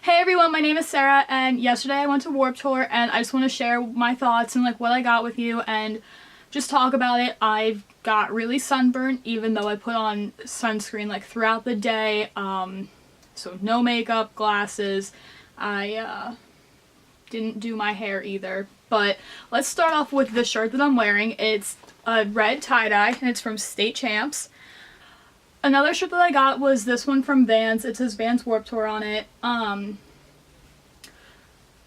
Hey everyone, my name is Sarah, and yesterday I went to Warped Tour, and I just want to share my thoughts and like what I got with you and just talk about it. I got really sunburnt even though I put on sunscreen like throughout the day, so no makeup, glasses. I didn't do my hair either, but let's start off with the shirt that I'm wearing. It's a red tie-dye and it's from State Champs. Another shirt that I got was this one from Vans. It says Vans Warped Tour on it.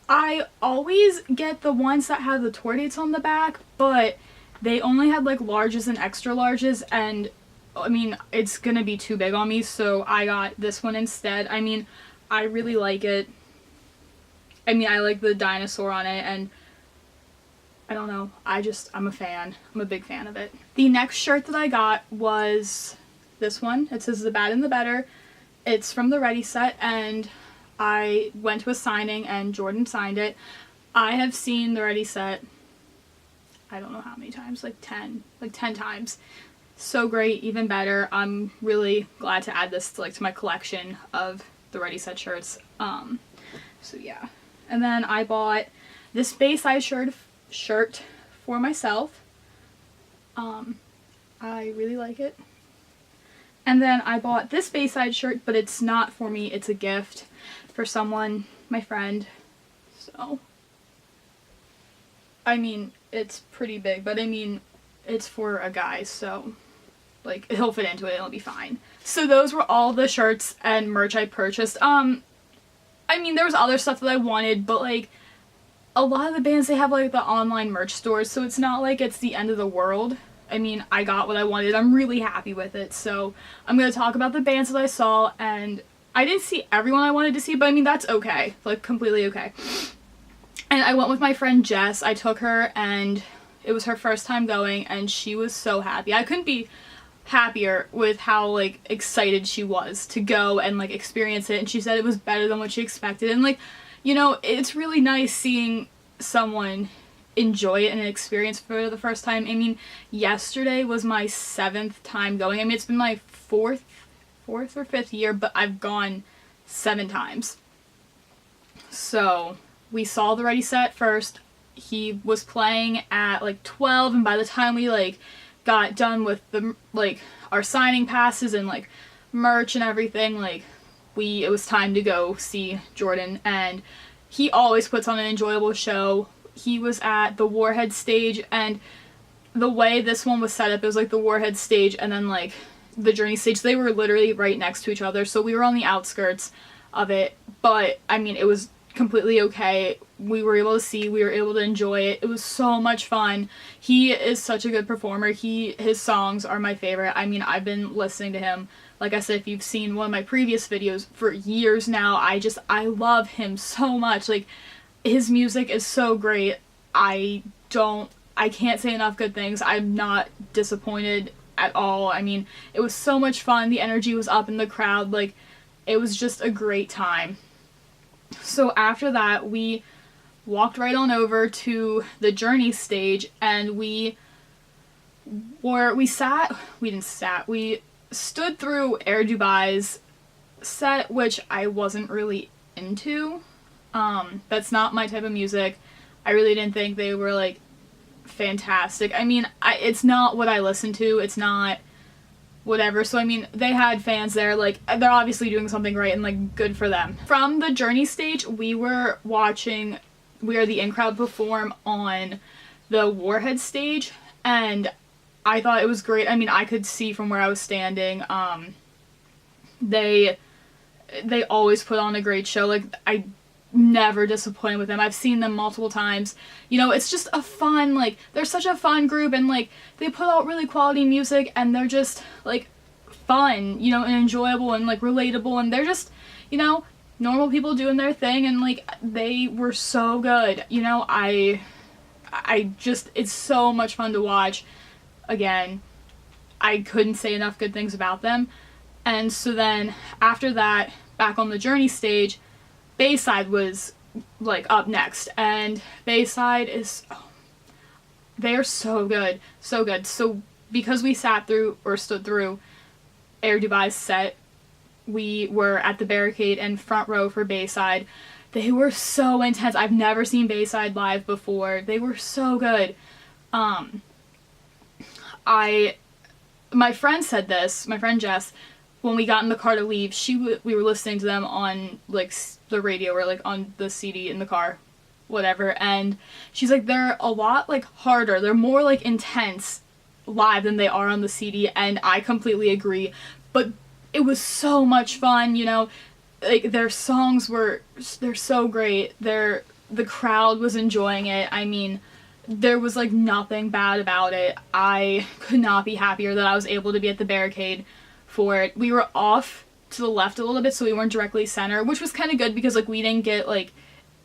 I always get the ones that have the tour dates on the back, but they only had like larges and extra larges, and I mean, it's gonna be too big on me, so I got this one instead. I mean, I really like it. I mean, I like the dinosaur on it, and I don't know, I'm a fan. I'm a big fan of it. The next shirt that I got was this one. It says The Bad and the Better. It's from the Ready set, and I went to a signing and Jordan signed it. I have seen the Ready set, I don't know how many times, like 10 times. So great, even better. I'm really glad to add this to my collection of the Ready set shirts. So yeah. And then I bought this Bayside shirt for myself. I really like it. And then I bought this Bayside shirt, but it's not for me, it's a gift for someone, my friend. So, I mean, it's pretty big, but I mean, it's for a guy, so, like, he'll fit into it, it'll be fine. So those were all the shirts and merch I purchased. I mean, there was other stuff that I wanted, but, like, a lot of the bands, they have, like, the online merch stores, so it's not like it's the end of the world. I mean, I got what I wanted. I'm really happy with it. So I'm going to talk about the bands that I saw, and I didn't see everyone I wanted to see, but I mean, that's okay. Like, completely okay. And I went with my friend Jess. I took her, and it was her first time going, and she was so happy. I couldn't be happier with how, like, excited she was to go and, like, experience it. And she said it was better than what she expected. And, like, you know, it's really nice seeing someone enjoy it and experience for the first time. I mean, yesterday was my 7th time going. I mean, it's been my fourth or 5th year, but I've gone 7 times. So we saw the Ready set first. He was playing at like 12, and by the time we like got done with the like our signing passes and like merch and everything, like it was time to go see Jordan, and he always puts on an enjoyable show. He was at the Warhead stage, and the way this one was set up, it was like the Warhead stage and then like the Journey stage. They were literally right next to each other, so we were on the outskirts of it, but I mean, it was completely okay. We were able to enjoy it. It was so much fun. He is such a good performer. His songs are my favorite. I mean, I've been listening to him, like I said, if you've seen one of my previous videos, for years now. I love him so much. Like, his music is so great. I can't say enough good things. I'm not disappointed at all. I mean, it was so much fun. The energy was up in the crowd. Like, it was just a great time. So after that, we walked right on over to the Journey stage, and we stood through Air Dubai's set, which I wasn't really into. That's not my type of music. I really didn't think they were, like, fantastic. I mean, it's not what I listen to. It's not whatever. So, I mean, they had fans there. Like, they're obviously doing something right, and, like, good for them. From the Journey stage, we were watching We Are the In Crowd perform on the Warhead stage, and I thought it was great. I mean, I could see from where I was standing. They always put on a great show. Like, I never disappointed with them. I've seen them multiple times. You know, it's just a fun, like, they're such a fun group, and, like, they put out really quality music, and they're just, like, fun, you know, and enjoyable, and, like, relatable, and they're just, you know, normal people doing their thing, and, like, they were so good. You know, it's so much fun to watch. Again, I couldn't say enough good things about them. And so then, after that, back on the Journey stage, Bayside was, like, up next, and Bayside is, they're so good, so good. So because we stood through Air Dubai's set, we were at the Barricade and front row for Bayside. They were so intense. I've never seen Bayside live before. They were so good. My friend said this, my friend Jess, when we got in the car to leave, we were listening to them on, like, the radio or, like, on the CD in the car, whatever, and she's like, they're a lot, like, harder. They're more, like, intense live than they are on the CD, and I completely agree, but it was so much fun, you know, like, their songs they're so great. The crowd was enjoying it. I mean, there was, like, nothing bad about it. I could not be happier that I was able to be at the Barricade for it. We were off to the left a little bit, so we weren't directly center, which was kind of good because, like, we didn't get, like,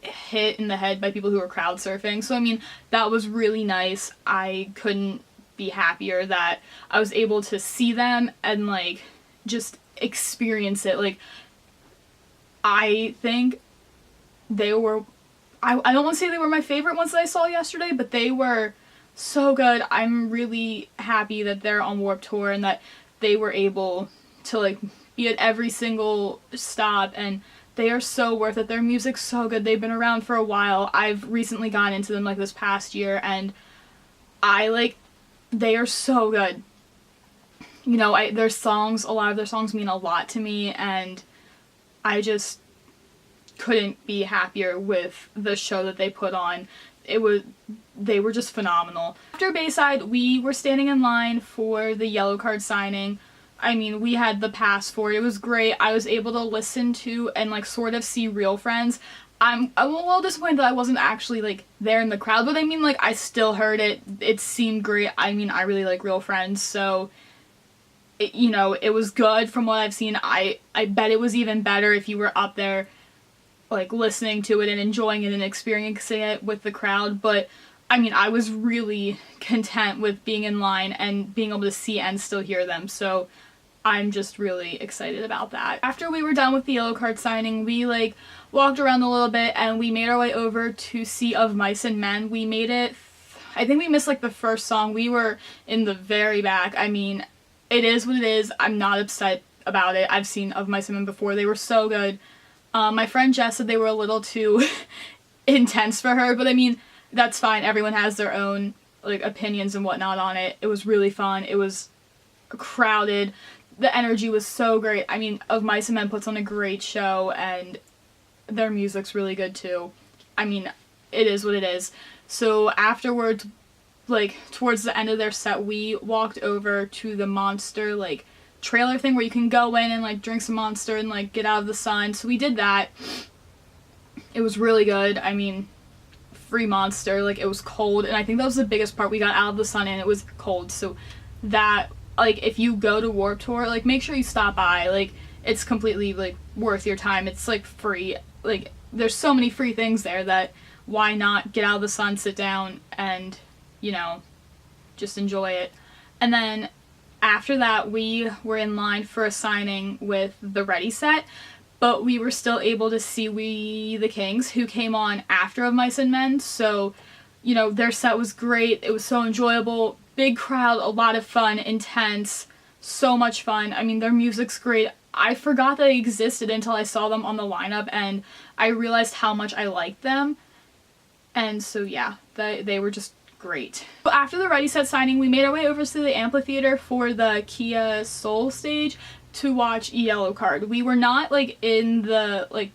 hit in the head by people who were crowd surfing. So, I mean, that was really nice. I couldn't be happier that I was able to see them and, like, just experience it. Like, I think they were, I don't want to say they were my favorite ones that I saw yesterday, but they were so good. I'm really happy that they're on Warped Tour and that they were able to, like, be at every single stop, and they are so worth it. Their music's so good. They've been around for a while. I've recently gone into them, like, this past year, and they are so good. You know, a lot of their songs mean a lot to me, and I just couldn't be happier with the show that they put on. They were just phenomenal. After Bayside, we were standing in line for the Yellowcard signing. I mean, we had the pass for it. It was great. I was able to listen to and, like, sort of see Real Friends. I'm a little disappointed that I wasn't actually, like, there in the crowd, but I mean, like, I still heard it. It seemed great. I mean, I really like Real Friends, so you know, it was good from what I've seen. I bet it was even better if you were up there, like, listening to it and enjoying it and experiencing it with the crowd, but I mean, I was really content with being in line and being able to see and still hear them, so I'm just really excited about that. After we were done with the Yellowcard signing, we, like, walked around a little bit and we made our way over to see Of Mice and Men. We made it, I think we missed, like, the first song. We were in the very back. I mean, it is what it is. I'm not upset about it. I've seen Of Mice and Men before. They were so good. My friend Jess said they were a little too intense for her, but I mean, that's fine. Everyone has their own, like, opinions and whatnot on it. It was really fun. It was crowded. The energy was so great. I mean, Of Mice and Men puts on a great show, and their music's really good too. I mean, it is what it is. So afterwards, like, towards the end of their set, we walked over to the Monster, like, trailer thing where you can go in and, like, drink some Monster and, like, get out of the sun. So we did that. It was really good. I mean, free Monster, like, it was cold, and I think that was the biggest part. We got out of the sun and it was cold, so that, like, if you go to Warped Tour, like, make sure you stop by. Like, it's completely, like, worth your time. It's, like, free. Like, there's so many free things there that why not get out of the sun, sit down, and, you know, just enjoy it. And then after that, we were in line for a signing with the Ready Set, but we were still able to see We the Kings, who came on after Of Mice and Men, so, you know, their set was great. It was so enjoyable. Big crowd, a lot of fun, intense, so much fun. I mean, their music's great. I forgot they existed until I saw them on the lineup, and I realized how much I liked them. And so, yeah, they were just great. But after the Ready Set signing, we made our way over to the amphitheater for the Kia Soul stage to watch Yellowcard. We were not, like, in the, like,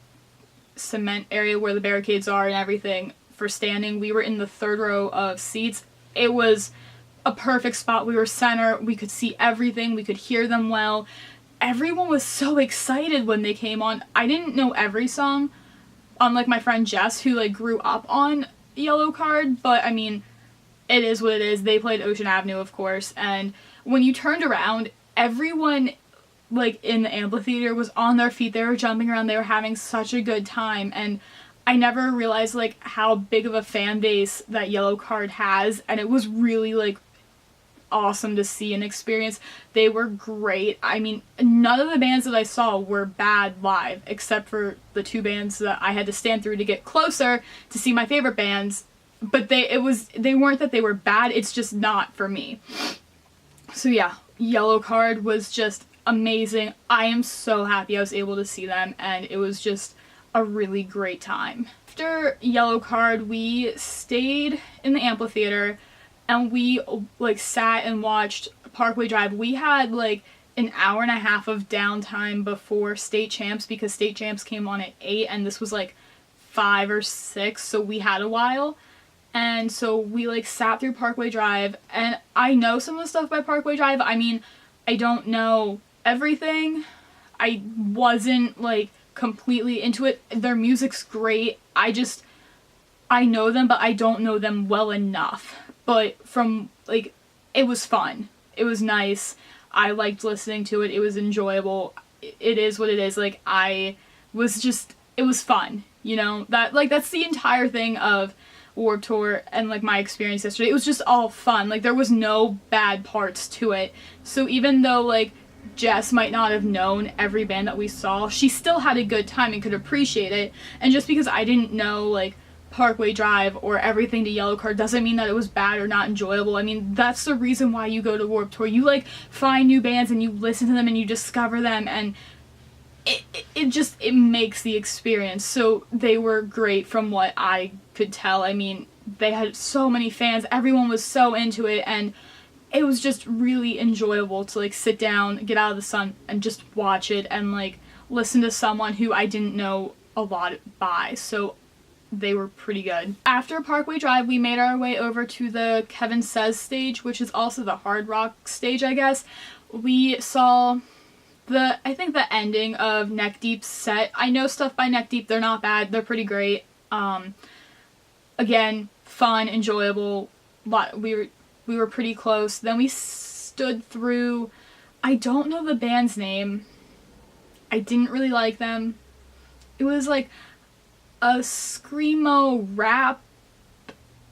cement area where the barricades are and everything for standing. We were in the third row of seats. It was a perfect spot. We were center. We could see everything. We could hear them well. Everyone was so excited when they came on. I didn't know every song, unlike my friend Jess, who, like, grew up on Yellowcard, but I mean, it is what it is. They played Ocean Avenue, of course, and when you turned around, everyone, like, in the amphitheater was on their feet. They were jumping around. They were having such a good time, and I never realized, like, how big of a fan base that Yellowcard has, and it was really, like, awesome to see and experience. They were great. I mean, none of the bands that I saw were bad live, except for the two bands that I had to stand through to get closer to see my favorite bands, but they weren't that they were bad, it's just not for me. So yeah, Yellowcard was just amazing. I am so happy I was able to see them, and it was just a really great time. After Yellowcard, we stayed in the amphitheater and we like sat and watched Parkway Drive. We had like an hour and a half of downtime before State Champs because State Champs came on at 8 and this was like 5 or 6, so we had a while. And so we like sat through Parkway Drive, and I know some of the stuff by Parkway Drive. I mean, I don't know everything. I wasn't like completely into it. Their music's great. I know them, but I don't know them well enough. But from like, it was fun. It was nice. I liked listening to it. It was enjoyable. It is what it is. Like, it was fun. You know, that's the entire thing of Warped Tour and like my experience yesterday. It was just all fun. Like, there was no bad parts to it. So even though like Jess might not have known every band that we saw, she still had a good time and could appreciate it. And just because I didn't know like Parkway Drive or everything to Yellowcard doesn't mean that it was bad or not enjoyable. I mean, that's the reason why you go to Warped Tour. You like find new bands and you listen to them and you discover them, and it makes the experience. So they were great from what I could tell. I mean, they had so many fans, everyone was so into it, and it was just really enjoyable to like sit down, get out of the sun, and just watch it and like listen to someone who I didn't know a lot by. So they were pretty good. After Parkway Drive, we made our way over to the Kevin Says stage, which is also the hard rock stage, I guess. We saw I think the ending of Neck Deep's set. I know stuff by Neck Deep, they're not bad, they're pretty great. Again, fun, enjoyable, we were pretty close. Then we stood through, I don't know the band's name. I didn't really like them. It was like a screamo rap,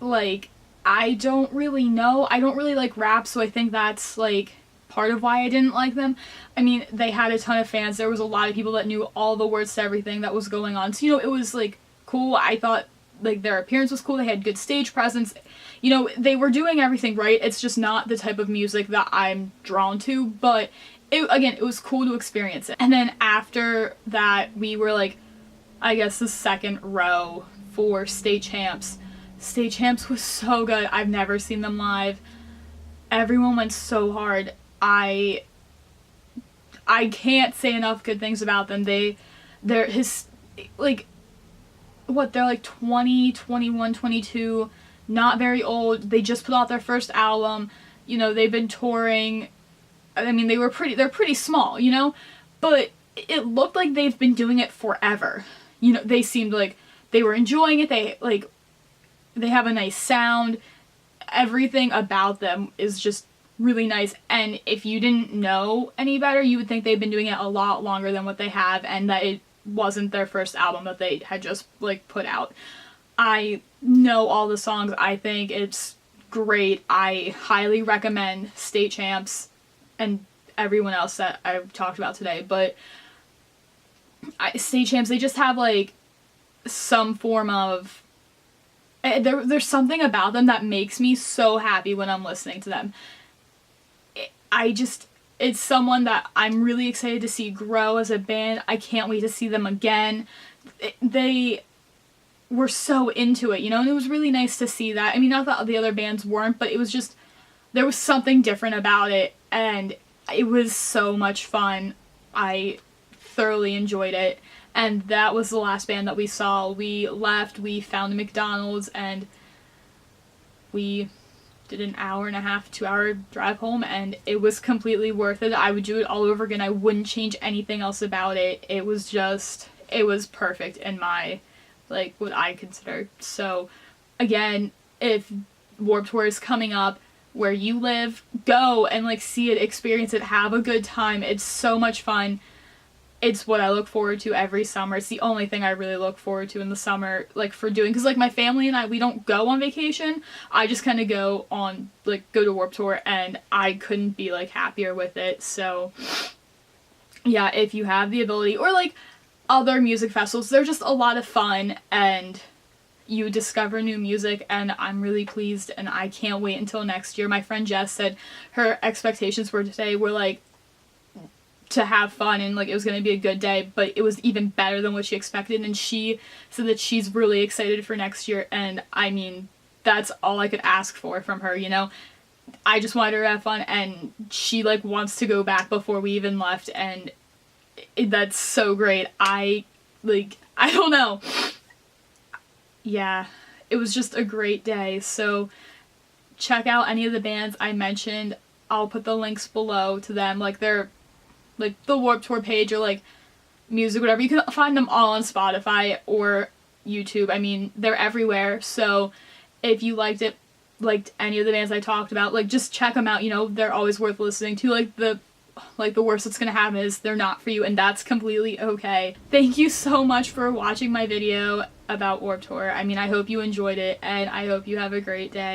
like, I don't really know. I don't really like rap, so I think that's like part of why I didn't like them. I mean, they had a ton of fans. There was a lot of people that knew all the words to everything that was going on. So, you know, it was like cool. I thought like their appearance was cool. They had good stage presence. You know, they were doing everything right. It's just not the type of music that I'm drawn to, but it was cool to experience it. And then after that, we were like, I guess the second row for State Champs. State Champs was so good. I've never seen them live. Everyone went so hard. I can't say enough good things about them. They're like 20, 21, 22, not very old. They just put out their first album. You know, they've been touring. I mean, they're pretty small, you know, but it looked like they've been doing it forever. You know, they seemed like they were enjoying it. They have a nice sound. Everything about them is just really nice. And if you didn't know any better, you would think they've been doing it a lot longer than what they have, and that it wasn't their first album that they had just like put out. I know all the songs. I think it's great. I highly recommend State Champs and everyone else that I've talked about today. But State Champs, they just have like some form of there's something about them that makes me so happy when I'm listening to them. It's someone that I'm really excited to see grow as a band. I can't wait to see them again. They were so into it, you know, and it was really nice to see that. I mean, not that the other bands weren't, but it was just, there was something different about it, and it was so much fun. I thoroughly enjoyed it, and that was the last band that we saw. We left, we found a McDonald's, and we did an hour and a half, 2-hour drive home, and it was completely worth it. I would do it all over again. I wouldn't change anything else about it. It was perfect in my, like, what I consider. So, again, if Warped Tour is coming up where you live, go and, like, see it, experience it, have a good time. It's so much fun. It's what I look forward to every summer. It's the only thing I really look forward to in the summer, like, for doing, because, like, my family and I, we don't go on vacation. I just kind of go to Warped Tour, and I couldn't be, like, happier with it. So, yeah, if you have the ability, or, like, other music festivals, they're just a lot of fun, and you discover new music, and I'm really pleased, and I can't wait until next year. My friend Jess said her expectations for today were, like, to have fun and like it was going to be a good day, but it was even better than what she expected, and she said that she's really excited for next year, and I mean, that's all I could ask for from her, you know. I just wanted her to have fun, and she like wants to go back before we even left, and that's so great. I don't know. Yeah, it was just a great day. So check out any of the bands I mentioned. I'll put the links below to them, like their like the Warped Tour page or like music, whatever. You can find them all on Spotify or YouTube. I mean, they're everywhere. So if you liked any of the bands I talked about, like just check them out, you know, they're always worth listening to. Like the worst that's gonna happen is they're not for you, and that's completely okay. Thank you so much for watching my video about Warped Tour. I mean, I hope you enjoyed it, and I hope you have a great day.